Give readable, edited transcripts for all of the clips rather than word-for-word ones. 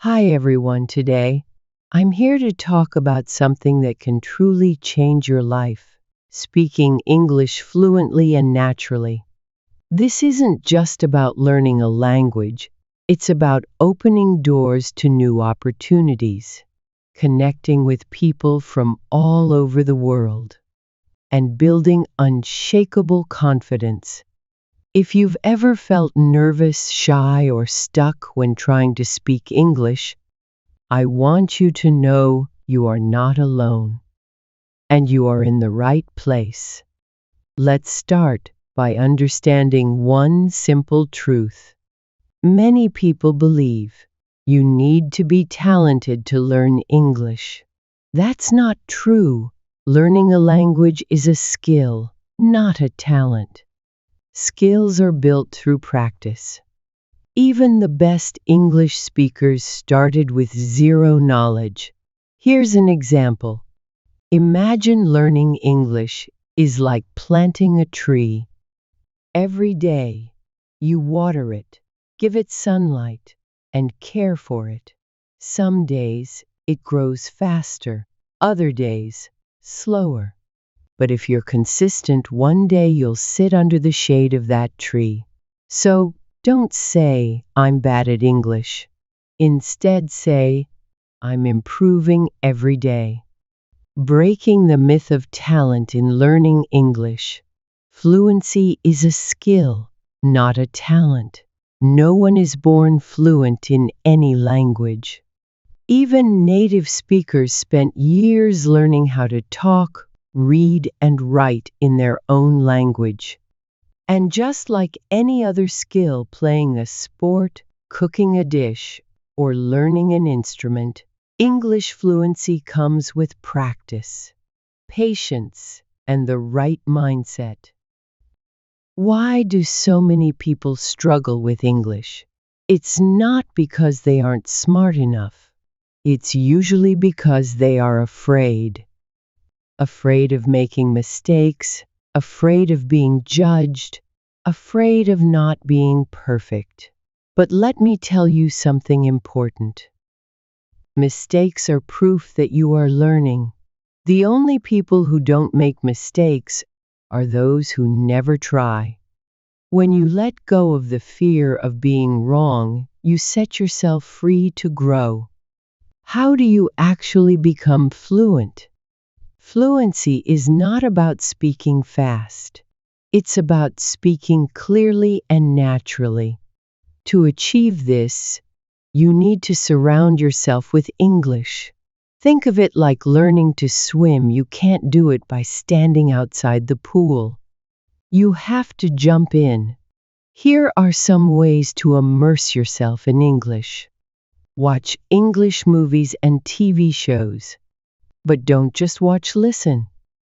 Hi everyone, today I'm here to talk about something that can truly change your life: speaking English fluently and naturally. This isn't just about learning a language, it's about opening doors to new opportunities, connecting with people from all over the world, and building unshakable confidence. If you've ever felt nervous, shy, or stuck when trying to speak English, I want you to know you are not alone, and you are in the right place. Let's start by understanding one simple truth. Many people believe you need to be talented to learn English. That's not true. Learning a language is a skill, not a talent. Skills are built through practice. Even the best English speakers started with zero knowledge. Here's an example. Imagine learning English is like planting a tree. Every day, you water it, give it sunlight, and care for it. Some days, it grows faster, other days, slower. But if you're consistent, one day you'll sit under the shade of that tree. So, don't say, "I'm bad at English." Instead, say, "I'm improving every day." Breaking the myth of talent in learning English. Fluency is a skill, not a talent. No one is born fluent in any language. Even native speakers spent years learning how to talk, read, and write in their own language. And just like any other skill, playing a sport, cooking a dish, or learning an instrument, English fluency comes with practice, patience, and the right mindset. Why do so many people struggle with English? It's not because they aren't smart enough. It's usually because they are afraid. Afraid of making mistakes, afraid of being judged, afraid of not being perfect. But let me tell you something important. Mistakes are proof that you are learning. The only people who don't make mistakes are those who never try. When you let go of the fear of being wrong, you set yourself free to grow. How do you actually become fluent? Fluency is not about speaking fast. It's about speaking clearly and naturally. To achieve this, you need to surround yourself with English. Think of it like learning to swim. You can't do it by standing outside the pool. You have to jump in. Here are some ways to immerse yourself in English. Watch English movies and TV shows. But don't just watch, listen.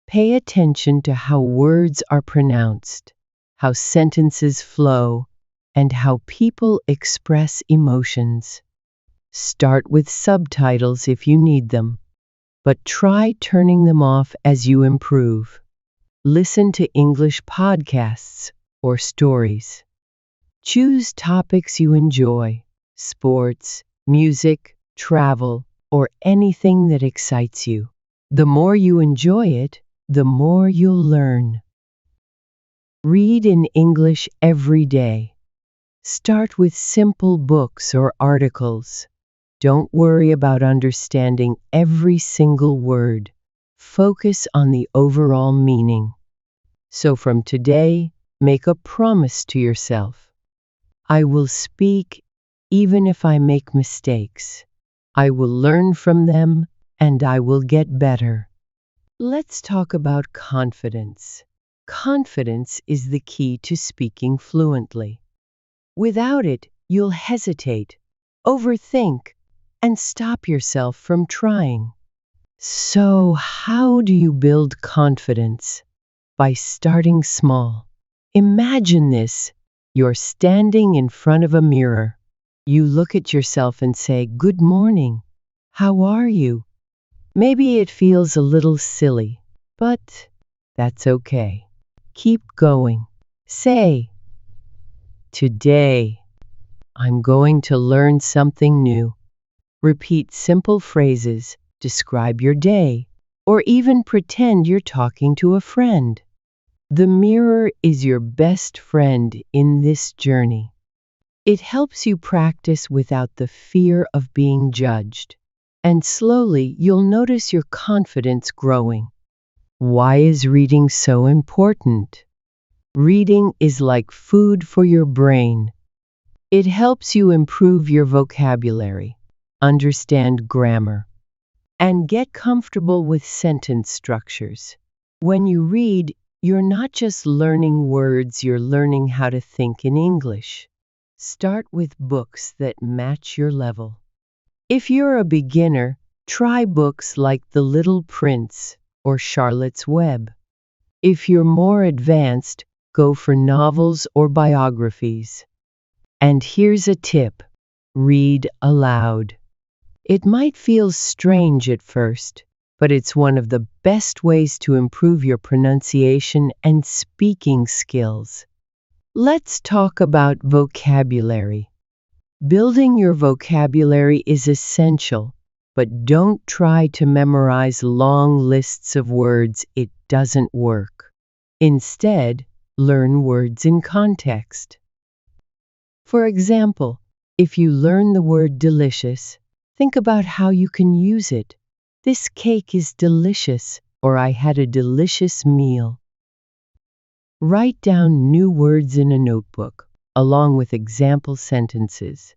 Pay attention to how words are pronounced, how sentences flow, and how people express emotions. Start with subtitles if you need them, but try turning them off as you improve. Listen to English podcasts or stories. Choose topics you enjoy: sports, music, travel, or anything that excites you. The more you enjoy it, the more you'll learn. Read in English every day. Start with simple books or articles. Don't worry about understanding every single word. Focus on the overall meaning. So from today, make a promise to yourself. I will speak even if I make mistakes. I will learn from them, and I will get better. Let's talk about confidence. Confidence is the key to speaking fluently. Without it, you'll hesitate, overthink, and stop yourself from trying. So, how do you build confidence? By starting small. Imagine this. You're standing in front of a mirror. You look at yourself and say, "Good morning. How are you?" Maybe it feels a little silly, but that's okay. Keep going. Say, "Today, I'm going to learn something new." Repeat simple phrases, describe your day, or even pretend you're talking to a friend. The mirror is your best friend in this journey. It helps you practice without the fear of being judged. And slowly you'll notice your confidence growing. Why is reading so important? Reading is like food for your brain. It helps you improve your vocabulary, understand grammar, and get comfortable with sentence structures. When you read, you're not just learning words, you're learning how to think in English. Start with books that match your level. If you're a beginner, try books like The Little Prince or Charlotte's Web. If you're more advanced, go for novels or biographies. And here's a tip: read aloud. It might feel strange at first, but it's one of the best ways to improve your pronunciation and speaking skills. Let's talk about vocabulary. Building your vocabulary is essential, but don't try to memorize long lists of words. It doesn't work. Instead, learn words in context. For example, if you learn the word delicious, think about how you can use it. This cake is delicious, or I had a delicious meal. Write down new words in a notebook, along with example sentences.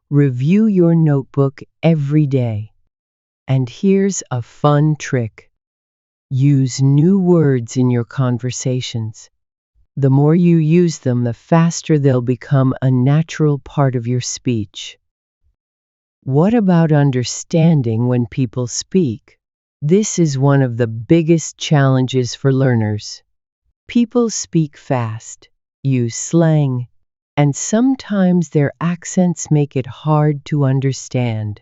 Review your notebook every day. And here's a fun trick: use new words in your conversations. The more you use them, the faster they'll become a natural part of your speech. What about understanding when people speak? This is one of the biggest challenges for learners. People speak fast, use slang, and sometimes their accents make it hard to understand.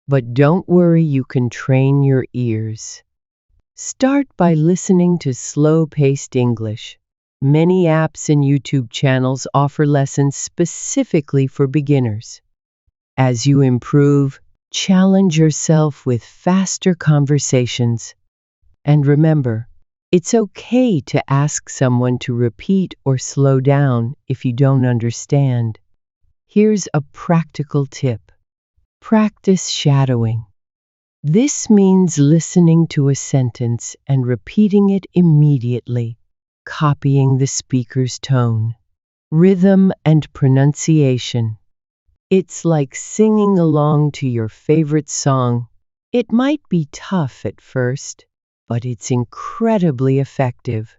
But don't worry, you can train your ears. Start by listening to slow-paced English. Many apps and YouTube channels offer lessons specifically for beginners. As you improve, challenge yourself with faster conversations. And remember, it's okay to ask someone to repeat or slow down if you don't understand. Here's a practical tip: practice shadowing. This means listening to a sentence and repeating it immediately, copying the speaker's tone, rhythm, and pronunciation. It's like singing along to your favorite song. It might be tough at first, but it's incredibly effective.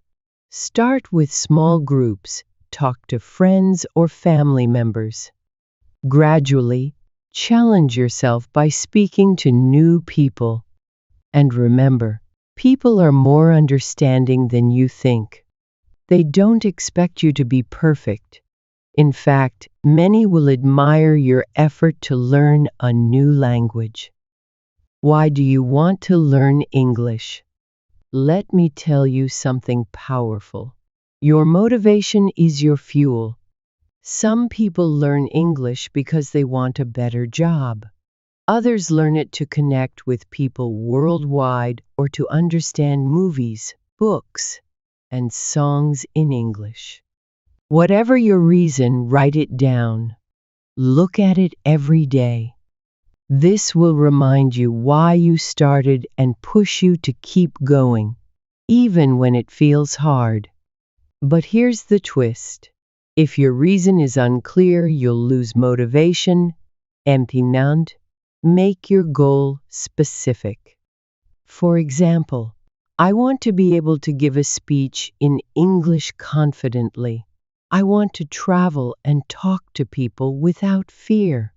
Start with small groups. Talk to friends or family members. Gradually, challenge yourself by speaking to new people. And remember, people are more understanding than you think. They don't expect you to be perfect. In fact, many will admire your effort to learn a new language. Why do you want to learn English? Let me tell you something powerful. Your motivation is your fuel. Some people learn English because they want a better job. Others learn it to connect with people worldwide or to understand movies, books, and songs in English. Whatever your reason, write it down. Look at it every day. This will remind you why you started and push you to keep going, even when it feels hard. But here's the twist. If your reason is unclear, you'll lose motivation. Empty-mind. Make your goal specific. For example, I want to be able to give a speech in English confidently. I want to travel and talk to people without fear.